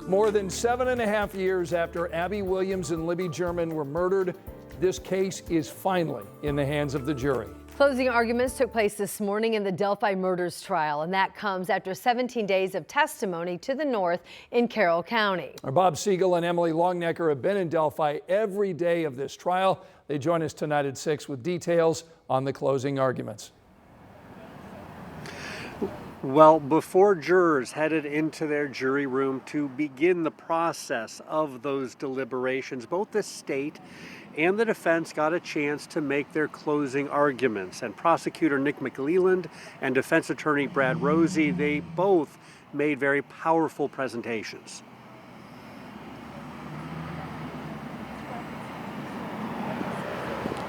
More than 7.5 years after Abby Williams and Libby German were murdered, this case is finally in the hands of the jury. Closing arguments took place this morning in the Delphi murders trial, and that comes after 17 days of testimony to the north in Carroll County. Our Bob Siegel and Emily Longnecker have been in Delphi every day of this trial. They join us tonight at 6 with details on the closing arguments. Well, before jurors headed into their jury room to begin the process of those deliberations, both the state and the defense got a chance to make their closing arguments. And prosecutor Nick McLeland and defense attorney Brad Rosie, they both made very powerful presentations.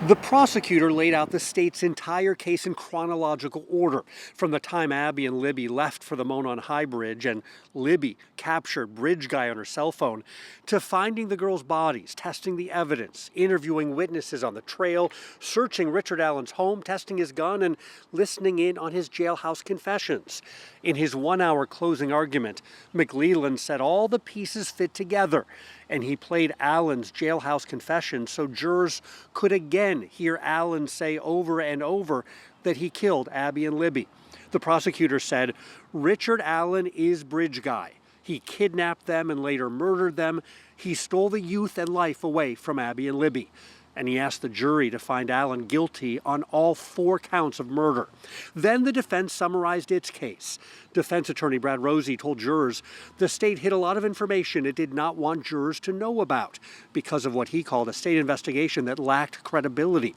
The prosecutor laid out the state's entire case in chronological order, from the time Abby and Libby left for the Monon High Bridge and Libby captured Bridge Guy on her cell phone, to finding the girls' bodies, testing the evidence, interviewing witnesses on the trail, searching Richard Allen's home, testing his gun, and listening in on his jailhouse confessions. In his 1-hour closing argument, McLeland said all the pieces fit together, and he played Allen's jailhouse confession so jurors could again hear Allen say over and over that he killed Abby and Libby. The prosecutor said, Richard Allen is Bridge Guy. He kidnapped them and later murdered them. He stole the youth and life away from Abby and Libby. And he asked the jury to find Allen guilty on all 4 counts of murder. Then the defense summarized its case. Defense attorney Brad Rosie told jurors the state hid a lot of information it did not want jurors to know about because of what he called a state investigation that lacked credibility.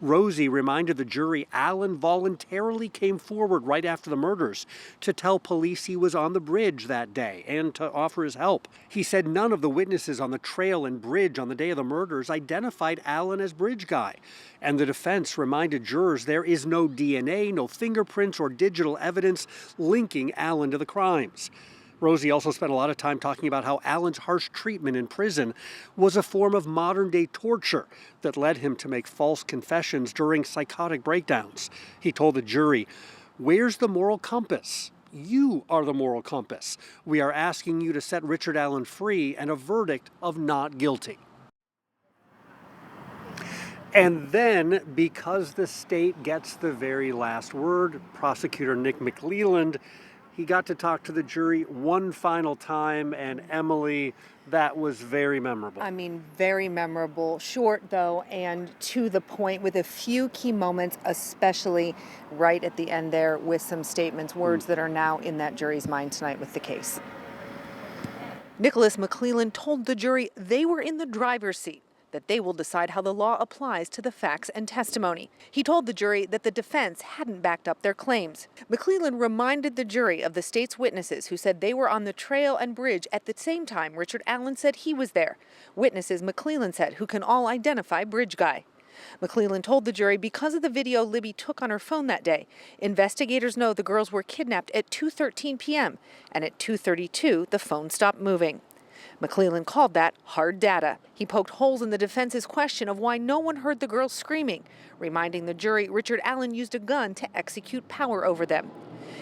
Rosie reminded the jury Allen voluntarily came forward right after the murders to tell police he was on the bridge that day and to offer his help. He said none of the witnesses on the trail and bridge on the day of the murders identified Allen as Bridge Guy. And the defense reminded jurors there is no DNA, no fingerprints or digital evidence linking Allen to the crimes. Rosie also spent a lot of time talking about how Allen's harsh treatment in prison was a form of modern-day torture that led him to make false confessions during psychotic breakdowns. He told the jury, "Where's the moral compass? You are the moral compass. We are asking you to set Richard Allen free and a verdict of not guilty." And then, because the state gets the very last word, prosecutor Nick McLeland, he got to talk to the jury one final time, and Emily, that was very memorable. I mean, very memorable. Short, though, and to the point with a few key moments, especially right at the end there with some statements, words that are now in that jury's mind tonight with the case. Nicholas McLeland told the jury they were in the driver's seat, that they will decide how the law applies to the facts and testimony. He told the jury that the defense hadn't backed up their claims. McLeland reminded the jury of the state's witnesses who said they were on the trail and bridge at the same time Richard Allen said he was there. Witnesses, McLeland said, who can all identify Bridge Guy. McLeland told the jury because of the video Libby took on her phone that day, investigators know the girls were kidnapped at 2:13 p.m. and at 2:32 the phone stopped moving. McLeland called that hard data. He poked holes in the defense's question of why no one heard the girls screaming, reminding the jury Richard Allen used a gun to execute power over them.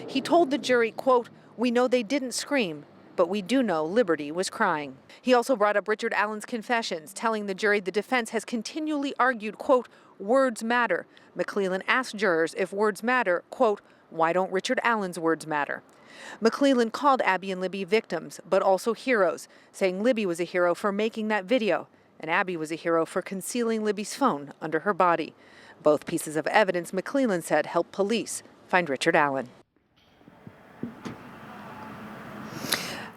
He told the jury, quote, "We know they didn't scream, but we do know Liberty was crying." He also brought up Richard Allen's confessions, telling the jury the defense has continually argued, quote, "Words matter." McLeland asked jurors if words matter, quote, "Why don't Richard Allen's words matter?" McLeland called Abby and Libby victims, but also heroes, saying Libby was a hero for making that video, and Abby was a hero for concealing Libby's phone under her body. Both pieces of evidence, McLeland said, helped police find Richard Allen.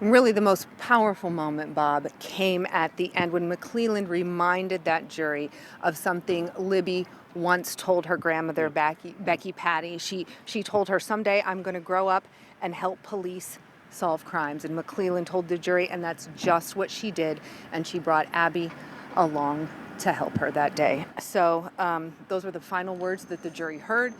Really, the most powerful moment, Bob, came at the end when McLeland reminded that jury of something Libby once told her grandmother, Becky Patty. She told her, "Someday I'm going to grow up and help police solve crimes." And McLeland told the jury, and that's just what she did. And she brought Abby along to help her that day. So those were the final words that the jury heard.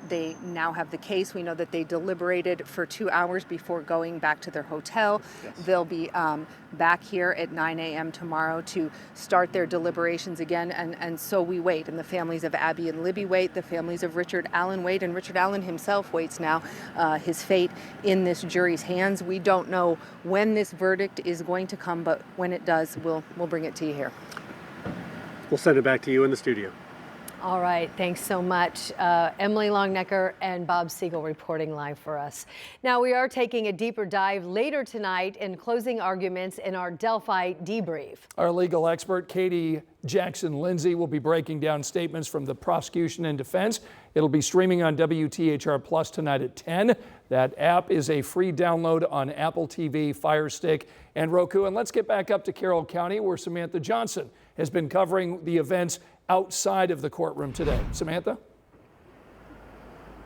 they now have the case. We know that they deliberated for 2 hours before going back to their hotel. Yes. They'll be back here at 9 a.m. tomorrow to start their deliberations again. And so we wait. And the families of Abby and Libby wait. The families of Richard Allen wait. And Richard Allen himself waits now. His fate in this jury's hands. We don't know when this verdict is going to come, but when it does, we'll bring it to you here. We'll send it back to you in the studio. All right, thanks so much. Emily Longnecker and Bob Siegel reporting live for us. Now we are taking a deeper dive later tonight in closing arguments in our Delphi debrief. Our legal expert, Katie Jackson-Lindsay, will be breaking down statements from the prosecution and defense. It'll be streaming on WTHR Plus tonight at 10. That app is a free download on Apple TV, Fire Stick, and Roku. And let's get back up to Carroll County, where Samantha Johnson has been covering the events outside of the courtroom today. Samantha?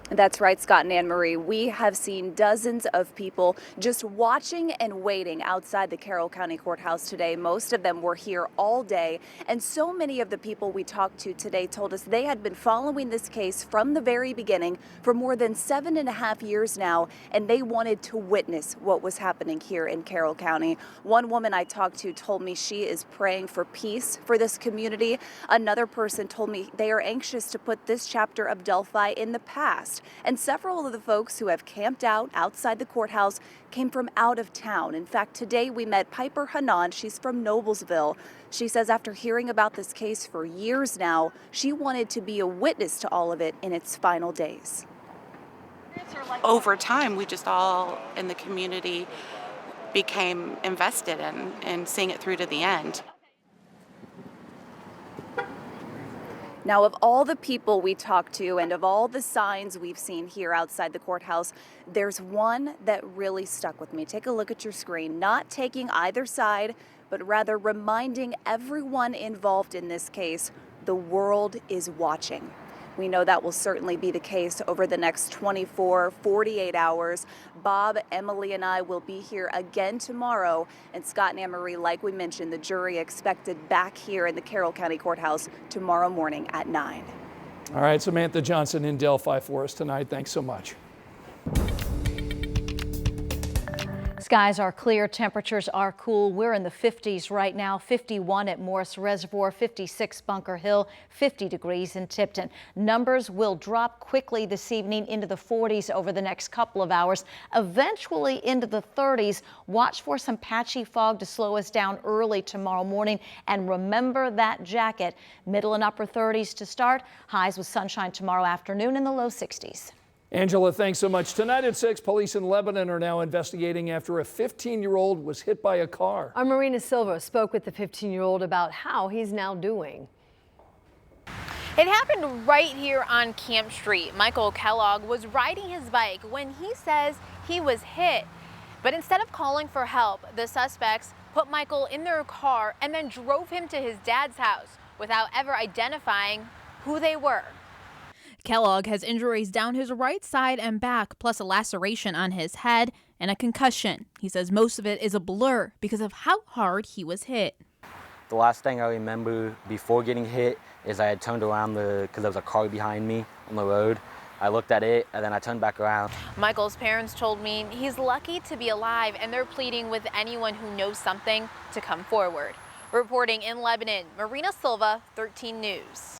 That's right, Scott and Anne Marie. We have seen dozens of people just watching and waiting outside the Carroll County Courthouse today. Most of them were here all day, and so many of the people we talked to today told us they had been following this case from the very beginning for more than 7.5 years now, and they wanted to witness what was happening here in Carroll County. One woman I talked to told me she is praying for peace for this community. Another person told me they are anxious to put this chapter of Delphi in the past. And several of the folks who have camped out outside the courthouse came from out of town. In fact, today we met Piper Hanan. She's from Noblesville. She says after hearing about this case for years now, she wanted to be a witness to all of it in its final days. Over time, we just all in the community became invested in seeing it through to the end. Now, of all the people we talked to and of all the signs we've seen here outside the courthouse, there's one that really stuck with me. Take a look at your screen, not taking either side, but rather reminding everyone involved in this case, the world is watching. We know that will certainly be the case over the next 24, 48 hours. Bob, Emily, and I will be here again tomorrow. And Scott and Anne-Marie, like we mentioned, the jury expected back here in the Carroll County Courthouse tomorrow morning at 9. All right, Samantha Johnson in Delphi for us tonight. Thanks so much. Skies are clear, temperatures are cool. We're in the 50s right now, 51 at Morris Reservoir, 56 Bunker Hill, 50 degrees in Tipton. Numbers will drop quickly this evening into the 40s over the next couple of hours, eventually into the 30s. Watch for some patchy fog to slow us down early tomorrow morning. And remember that jacket. Middle and upper 30s to start. Highs with sunshine tomorrow afternoon in the low 60s. Angela, thanks so much. Tonight at 6, police in Lebanon are now investigating after a 15-year-old was hit by a car. Our Marina Silva spoke with the 15-year-old about how he's now doing. It happened right here on Camp Street. Michael Kellogg was riding his bike when he says he was hit. But instead of calling for help, the suspects put Michael in their car and then drove him to his dad's house without ever identifying who they were. Kellogg has injuries down his right side and back, plus a laceration on his head and a concussion. He says most of it is a blur because of how hard he was hit. The last thing I remember before getting hit is I had turned around because there was a car behind me on the road. I looked at it and then I turned back around. Michael's parents told me he's lucky to be alive, and they're pleading with anyone who knows something to come forward. Reporting in Lebanon, Marina Silva, 13 News.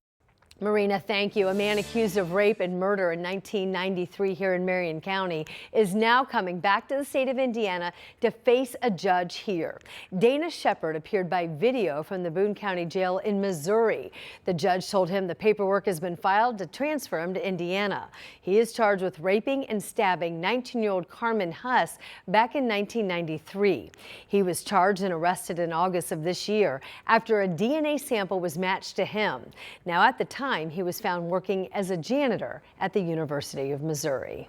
Marina, thank you. A man accused of rape and murder in 1993 here in Marion County is now coming back to the state of Indiana to face a judge here. Dana Shepard appeared by video from the Boone County Jail in Missouri. The judge told him the paperwork has been filed to transfer him to Indiana. He is charged with raping and stabbing 19-year-old Carmen Huss back in 1993. He was charged and arrested in August of this year after a DNA sample was matched to him. Now, at the time, he was found working as a janitor at the University of Missouri.